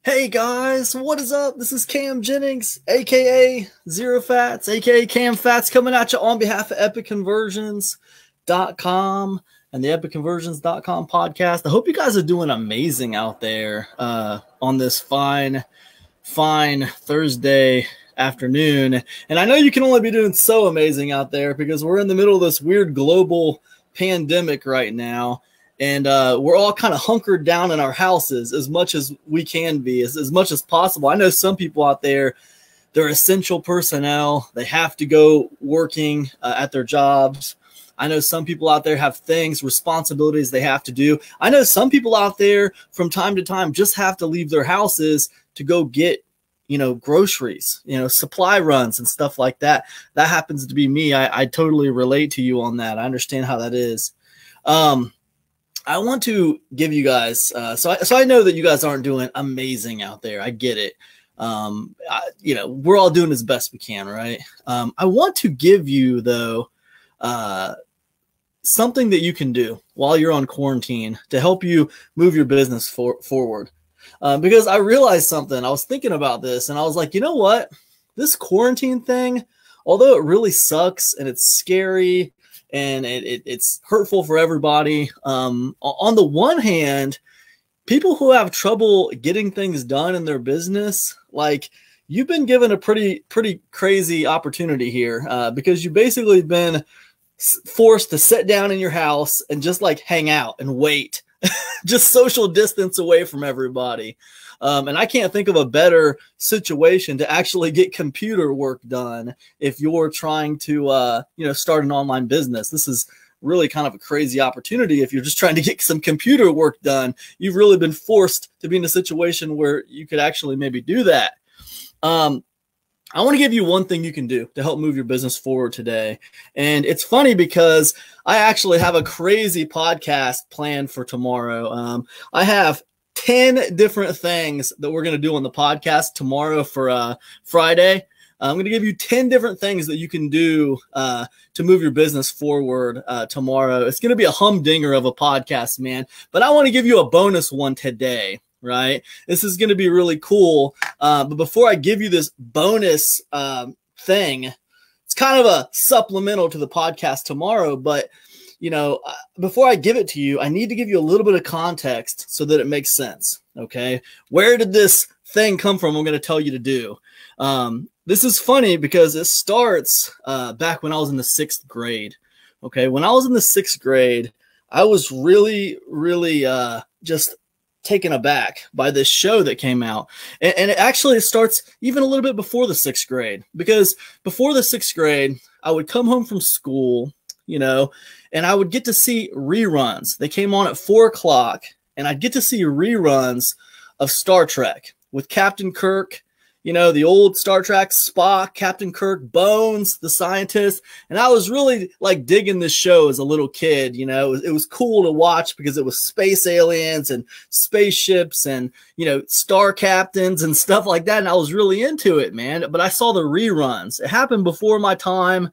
Hey guys, what is up? This is Cam Jennings, aka Zero Fats, aka Cam Fats, coming at you on behalf of EpicConversions.com and the EpicConversions.com podcast. I hope you guys are doing amazing out there on this fine Thursday afternoon. And I know you can only be doing so amazing out there because we're in the middle of this weird global pandemic right now. And we're all kind of hunkered down in our houses as much as we can be, as much as possible. I know some people out there, they're essential personnel. They have to go working at their jobs. I know some people out there have things, responsibilities they have to do. I know some people out there from time to time just have to leave their houses to go get, groceries, supply runs and stuff like that. That happens to be me. I totally relate to you on that. I understand how that is. I want to give you guys, so I know that you guys aren't doing amazing out there. I get it. We're all doing as best we can, right? I want to give you, though, something that you can do while you're on quarantine to help you move your business forward. Because I realized something. I was thinking about this, and I was like, you know what? This quarantine thing, although it really sucks and it's scary, and it's hurtful for everybody. On the one hand, people who have trouble getting things done in their business, like you've been given a pretty crazy opportunity here because you've basically been forced to sit down in your house and just like hang out and wait, just social distance away from everybody. And I can't think of a better situation to actually get computer work done if you're trying to, start an online business. This is really kind of a crazy opportunity. If you're just trying to get some computer work done, you've really been forced to be in a situation where you could actually maybe do that. I want to give you one thing you can do to help move your business forward today. And it's funny because I actually have a crazy podcast planned for tomorrow. I have 10 different things that we're going to do on the podcast tomorrow for Friday. I'm going to give you 10 different things that you can do to move your business forward tomorrow. It's going to be a humdinger of a podcast, man. But I want to give you a bonus one today, right? This is going to be really cool. But before I give you this bonus thing, it's kind of a supplemental to the podcast tomorrow, but before I give it to you, I need to give you a little bit of context so that it makes sense. Okay. Where did this thing come from? I'm going to tell you to do. This is funny because it starts back when I was in the 6th grade. Okay. When I was in the 6th grade, I was really just taken aback by this show that came out. And it starts even a little bit before the 6th grade, because before the 6th grade, I would come home from school, and I would get to see reruns. They came on at 4 o'clock, and I'd get to see reruns of Star Trek with Captain Kirk, the old Star Trek Spock, Captain Kirk, Bones, the scientist. And I was really like digging this show as a little kid. It was cool to watch because it was space aliens and spaceships and, star captains and stuff like that. And I was really into it, man. But I saw the reruns. It happened before my time.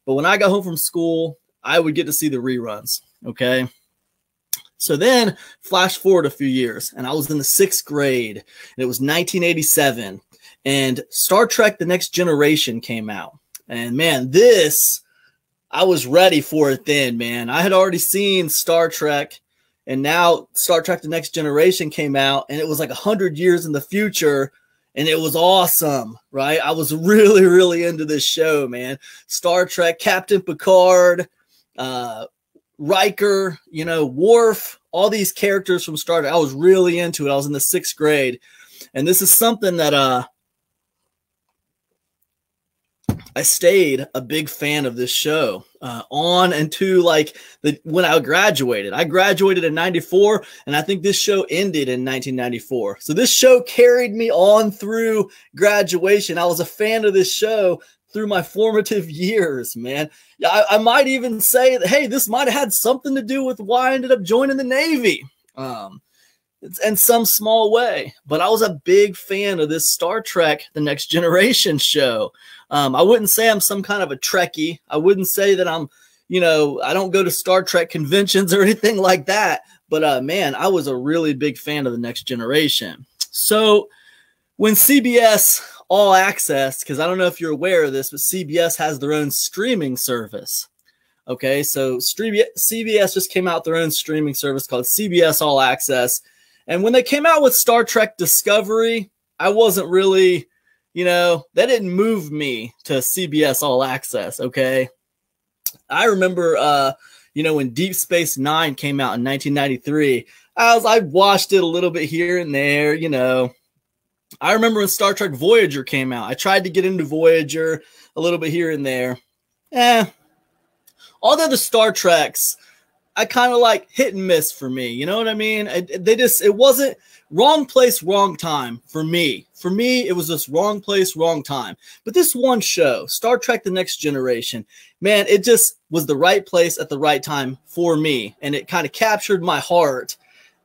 But when I got home from school, I would get to see the reruns, okay? So then flash forward a few years, and I was in the 6th grade, and it was 1987, and Star Trek: The Next Generation came out. And, man, I was ready for it then, man. I had already seen Star Trek, and now Star Trek: The Next Generation came out, and it was like 100 years in the future. And it was awesome, right? I was really into this show, man. Star Trek, Captain Picard, Riker, Worf, all these characters from Star Trek. I was really into it. I was in the 6th grade. And this is something that I stayed a big fan of this show on into when I graduated. I graduated in 94, and I think this end ended in 1994. So this show carried me on through graduation. I was a fan of this show through my formative years, man. I might even say that, hey, this might have had something to do with why I ended up joining the Navy. In some small way, but I was a big fan of this Star Trek: The Next Generation show. I wouldn't say I'm some kind of a Trekkie. I wouldn't say that I'm, I don't go to Star Trek conventions or anything like that. But man, I was a really big fan of The Next Generation. So when CBS All Access, because I don't know if you're aware of this, but CBS has their own streaming service. Okay, so CBS just came out with their own streaming service called CBS All Access. And when they came out with Star Trek Discovery, I wasn't really, that didn't move me to CBS All Access, okay? I remember, when Deep Space Nine came out in 1993, I watched it a little bit here and there, I remember when Star Trek Voyager came out. I tried to get into Voyager a little bit here and there. All the other Star Treks, I kind of like hit and miss for me. You know what I mean? It wasn't wrong place, wrong time for me. For me, it was just wrong place, wrong time. But this one show, Star Trek The Next Generation, man, it just was the right place at the right time for me. And it kind of captured my heart.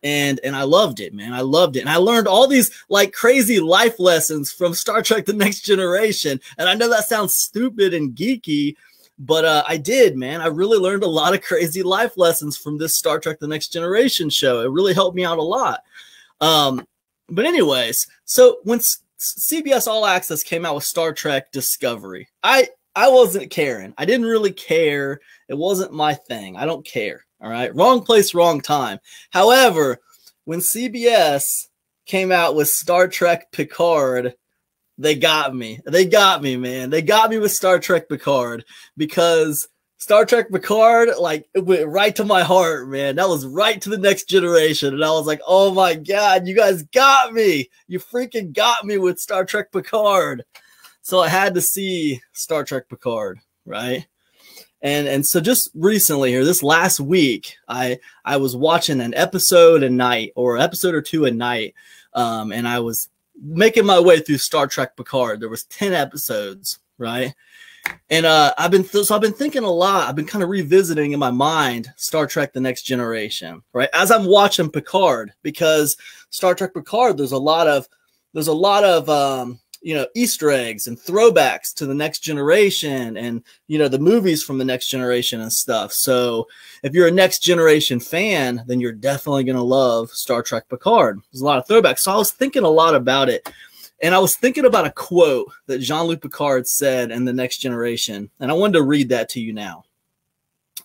And I loved it, man. I loved it. And I learned all these like crazy life lessons from Star Trek The Next Generation. And I know that sounds stupid and geeky, but I did, man. I really learned a lot of crazy life lessons from this Star Trek The Next Generation show. It really helped me out a lot. But anyways, so when CBS All Access came out with Star Trek Discovery, I wasn't caring. I didn't really care. It wasn't my thing. I don't care. All right. Wrong place, wrong time. However, when CBS came out with Star Trek Picard, they got me. They got me, man. They got me with Star Trek Picard because Star Trek Picard, like, it went right to my heart, man. That was right to the next generation. And I was like, oh my God, you guys got me. You freaking got me with Star Trek Picard. So I had to see Star Trek Picard, right? And so just recently here, this last week, I was watching an episode a night or episode or two a night. And I was making my way through Star Trek Picard. There was 10 episodes, right? And I've been thinking a lot. I've been kind of revisiting in my mind Star Trek The Next Generation, right? As I'm watching Picard, because Star Trek Picard, there's a lot of Easter eggs and throwbacks to the next generation and, the movies from the next generation and stuff. So if you're a next generation fan, then you're definitely going to love Star Trek Picard. There's a lot of throwbacks. So I was thinking a lot about it. And I was thinking about a quote that Jean-Luc Picard said in The Next Generation. And I wanted to read that to you now.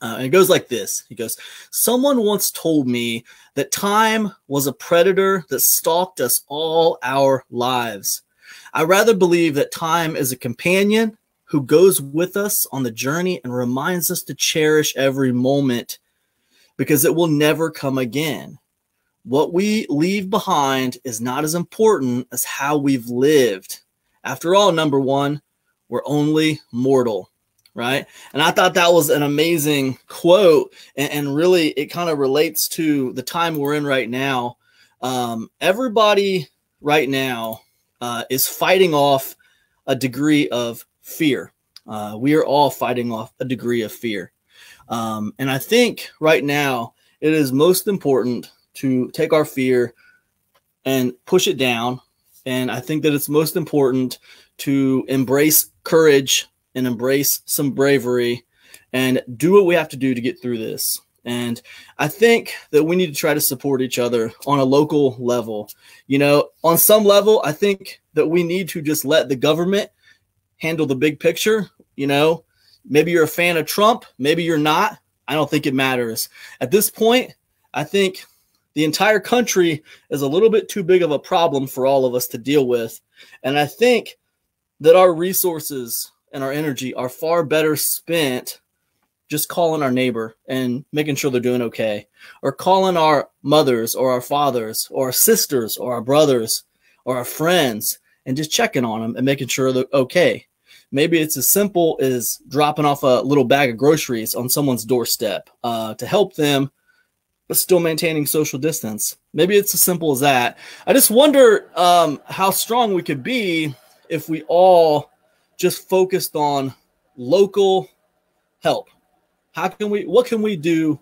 And it goes like this. He goes, "Someone once told me that time was a predator that stalked us all our lives. I rather believe that time is a companion who goes with us on the journey and reminds us to cherish every moment because it will never come again. What we leave behind is not as important as how we've lived. After all, number one, we're only mortal," right? And I thought that was an amazing quote. And really, it kind of relates to the time we're in right now. Everybody right now is fighting off a degree of fear. We are all fighting off a degree of fear. And I think right now it is most important to take our fear and push it down. And I think that it's most important to embrace courage and embrace some bravery and do what we have to do to get through this. And I think that we need to try to support each other on a local level. On some level, I think that we need to just let the government handle the big picture. Maybe you're a fan of Trump, maybe you're not. I don't think it matters. At this point, I think the entire country is a little bit too big of a problem for all of us to deal with. And I think that our resources and our energy are far better spent just calling our neighbor and making sure they're doing okay, or calling our mothers or our fathers or our sisters or our brothers or our friends and just checking on them and making sure they're okay. Maybe it's as simple as dropping off a little bag of groceries on someone's doorstep to help them, but still maintaining social distance. Maybe it's as simple as that. I just wonder how strong we could be if we all just focused on local help. What can we do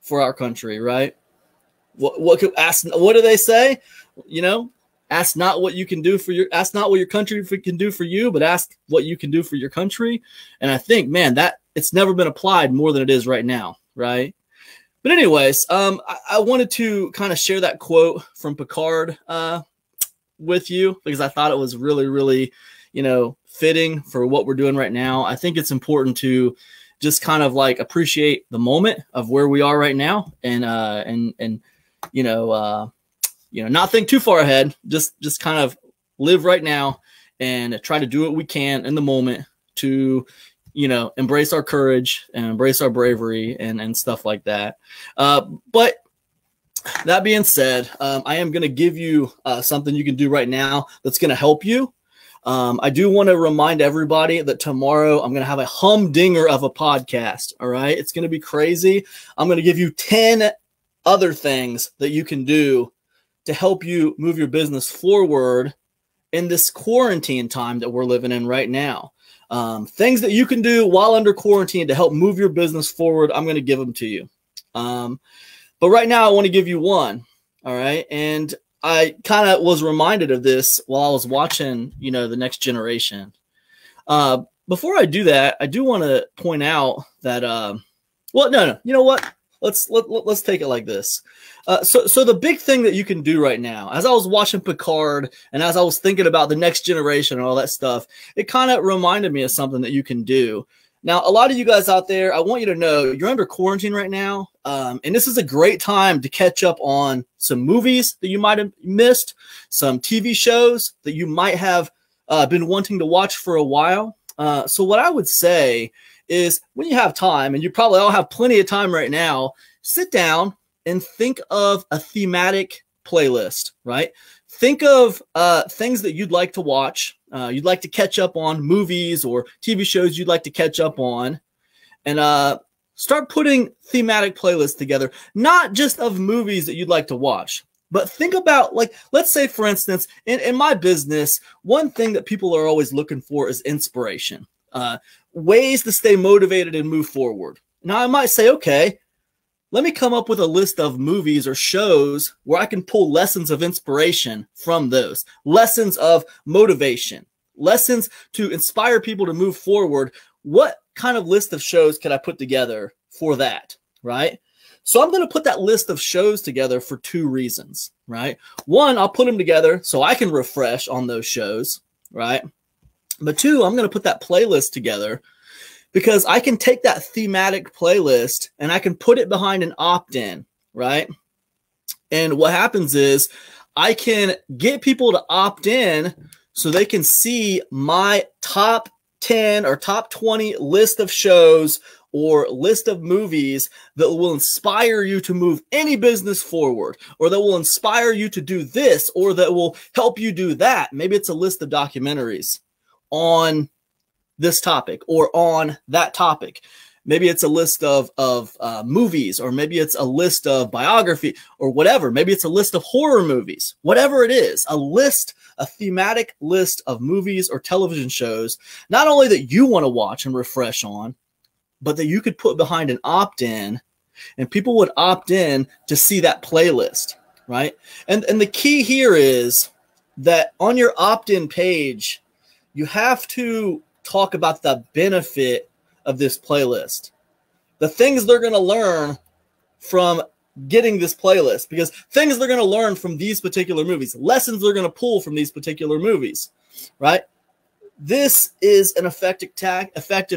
for our country, right? What do they say? Ask not what your country can do for you, but ask what you can do for your country. And I think, man, that it's never been applied more than it is right now, right? But anyways, I wanted to kind of share that quote from Picard with you because I thought it was really, really, fitting for what we're doing right now. I think it's important to just kind of like appreciate the moment of where we are right now, and not think too far ahead. Just kind of live right now and try to do what we can in the moment to, embrace our courage and embrace our bravery and stuff like that. But that being said, I am going to give you something you can do right now that's going to help you. I do want to remind everybody that tomorrow I'm going to have a humdinger of a podcast. All right. It's going to be crazy. I'm going to give you 10 other things that you can do to help you move your business forward in this quarantine time that we're living in right now. Things that you can do while under quarantine to help move your business forward. I'm going to give them to you. But right now I want to give you one. All right. And I kind of was reminded of this while I was watching, The Next Generation. Before I do that, I do want to point out that, no. You know what? Let's take it like this. So the big thing that you can do right now, as I was watching Picard and as I was thinking about the next generation and all that stuff, it kind of reminded me of something that you can do. Now, a lot of you guys out there, I want you to know you're under quarantine right now. And this is a great time to catch up on some movies that you might have missed, some TV shows that you might have been wanting to watch for a while. So what I would say is when you have time, and you probably all have plenty of time right now, sit down and think of a thematic playlist, right? Think of things that you'd like to watch, you'd like to catch up on, movies or TV shows you'd like to catch up on, and start putting thematic playlists together, not just of movies that you'd like to watch, but think about, like, let's say, for instance, in my business, one thing that people are always looking for is inspiration, ways to stay motivated and move forward. Now, I might say, okay, let me come up with a list of movies or shows where I can pull lessons of inspiration from those, lessons of motivation, lessons to inspire people to move forward. What kind of list of shows could I put together for that, right? So I'm going to put that list of shows together for two reasons, right? One, I'll put them together so I can refresh on those shows, right? But two, I'm going to put that playlist together because I can take that thematic playlist and I can put it behind an opt-in, right? And what happens is I can get people to opt in so they can see my top 10 or top 20 list of shows or list of movies that will inspire you to move any business forward, or that will inspire you to do this, or that will help you do that. Maybe it's a list of documentaries on this topic or on that topic. Maybe it's a list of movies, or maybe it's a list of biography or whatever. Maybe it's a list of horror movies, whatever it is, a thematic list of movies or television shows, not only that you want to watch and refresh on, but that you could put behind an opt-in, and people would opt in to see that playlist, right? And the key here is that on your opt-in page, you have to talk about the benefit of this playlist, the things they're going to learn from getting this playlist, because things they're going to learn from these particular movies, lessons they're going to pull from these particular movies, right? This is an effective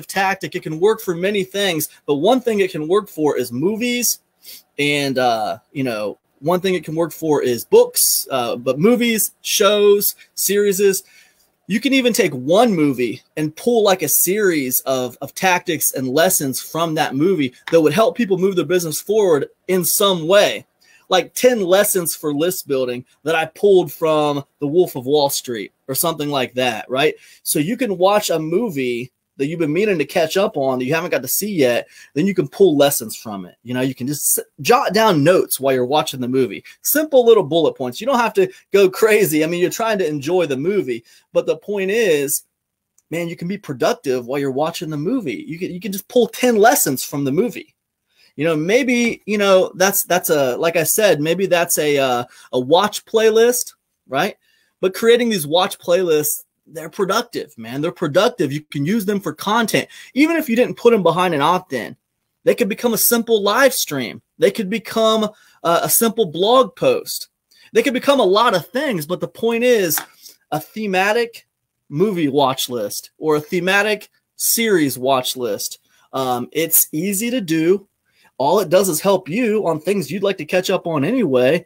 tactic. It can work for many things, but one thing it can work for is movies, and one thing it can work for is books, but movies, shows, series. You can even take one movie and pull like a series of tactics and lessons from that movie that would help people move their business forward in some way. Like 10 lessons for list building that I pulled from The Wolf of Wall Street or something like that, right? So you can watch a movie that you've been meaning to catch up on that you haven't got to see yet, then you can pull lessons from it. You can just jot down notes while you're watching the movie. Simple little bullet points. You don't have to go crazy. I mean, you're trying to enjoy the movie, but the point is, man, you can be productive while you're watching the movie. You can just pull 10 lessons from the movie. Maybe, that's a, like I said, maybe that's a watch playlist, right? But creating these watch playlists, they're productive, man. They're productive. You can use them for content. Even if you didn't put them behind an opt-in, they could become a simple live stream. They could become a simple blog post. They can become a lot of things, but the point is a thematic movie watch list or a thematic series watch list. It's easy to do. All it does is help you on things you'd like to catch up on anyway,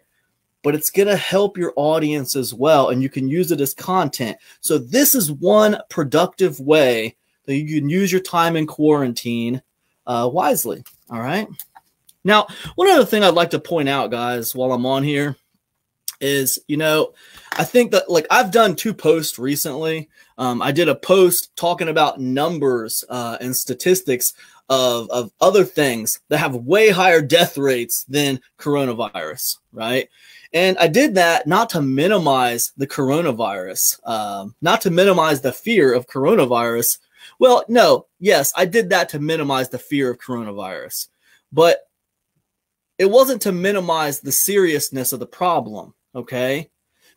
but it's going to help your audience as well, and you can use it as content. So this is one productive way that you can use your time in quarantine wisely, all right? Now, one other thing I'd like to point out, guys, while I'm on here is, you know, I think that, like, I've done 2 posts recently. I did a post talking about numbers and statistics of other things that have way higher death rates than coronavirus, right? And I did that not to minimize the coronavirus, not to minimize the fear of coronavirus. Well, no, yes, I did that to minimize the fear of coronavirus, but it wasn't to minimize the seriousness of the problem, okay?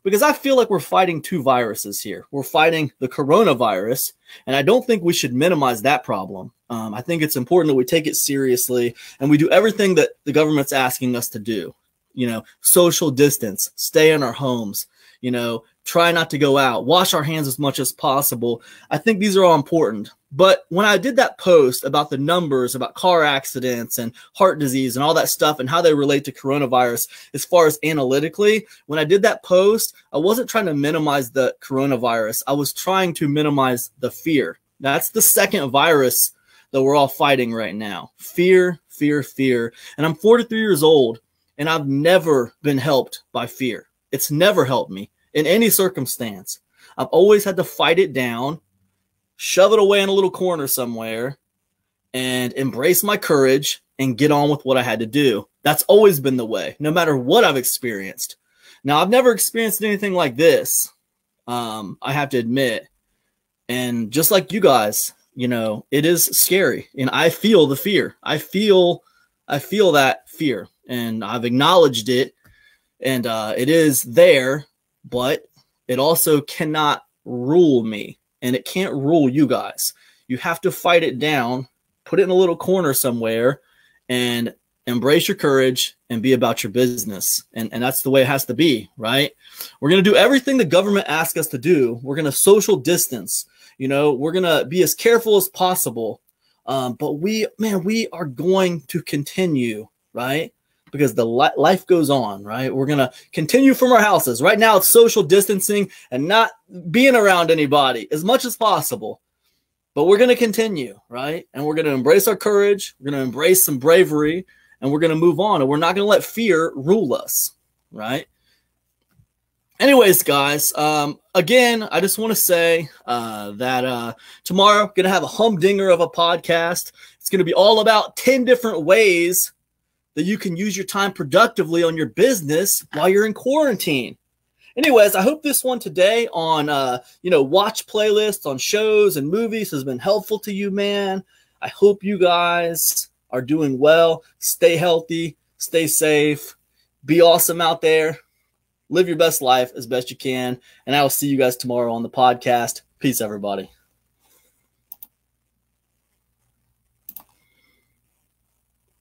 Because I feel like we're fighting 2 viruses here. We're fighting the coronavirus, and I don't think we should minimize that problem. I think it's important that we take it seriously and we do everything that the government's asking us to do. You know, social distance, stay in our homes, you know, try not to go out, wash our hands as much as possible. I think these are all important. But when I did that post about the numbers, about car accidents and heart disease and all that stuff and how they relate to coronavirus as far as analytically, when I did that post, I wasn't trying to minimize the coronavirus. I was trying to minimize the fear. That's the second virus that we're all fighting right now. Fear, fear, fear. And I'm 43 years old, and I've never been helped by fear. It's never helped me in any circumstance. I've always had to fight it down, shove it away in a little corner somewhere, and embrace my courage and get on with what I had to do. That's always been the way, no matter what I've experienced. Now, I've never experienced anything like this, I have to admit. And just like you guys, you know, it is scary. And I feel the fear. I feel that fear. And I've acknowledged it. And it is there, but it also cannot rule me. And it can't rule you guys. You have to fight it down, put it in a little corner somewhere, and embrace your courage and be about your business. And that's the way it has to be, right? We're going to do everything the government asks us to do. We're going to social distance. You know, we're going to be as careful as possible. But we are going to continue, right? Because the life goes on, right? We're going to continue from our houses. Right now, it's social distancing and not being around anybody as much as possible. But we're going to continue, right? And we're going to embrace our courage. We're going to embrace some bravery, and we're going to move on. And we're not going to let fear rule us, right? Anyways, guys, again, I just want to say that tomorrow I'm going to have a humdinger of a podcast. It's going to be all about 10 different ways that you can use your time productively on your business while you're in quarantine. Anyways, I hope this one today on, watch playlists on shows and movies has been helpful to you, man. I hope you guys are doing well. Stay healthy, stay safe, be awesome out there. Live your best life as best you can. And I will see you guys tomorrow on the podcast. Peace, everybody.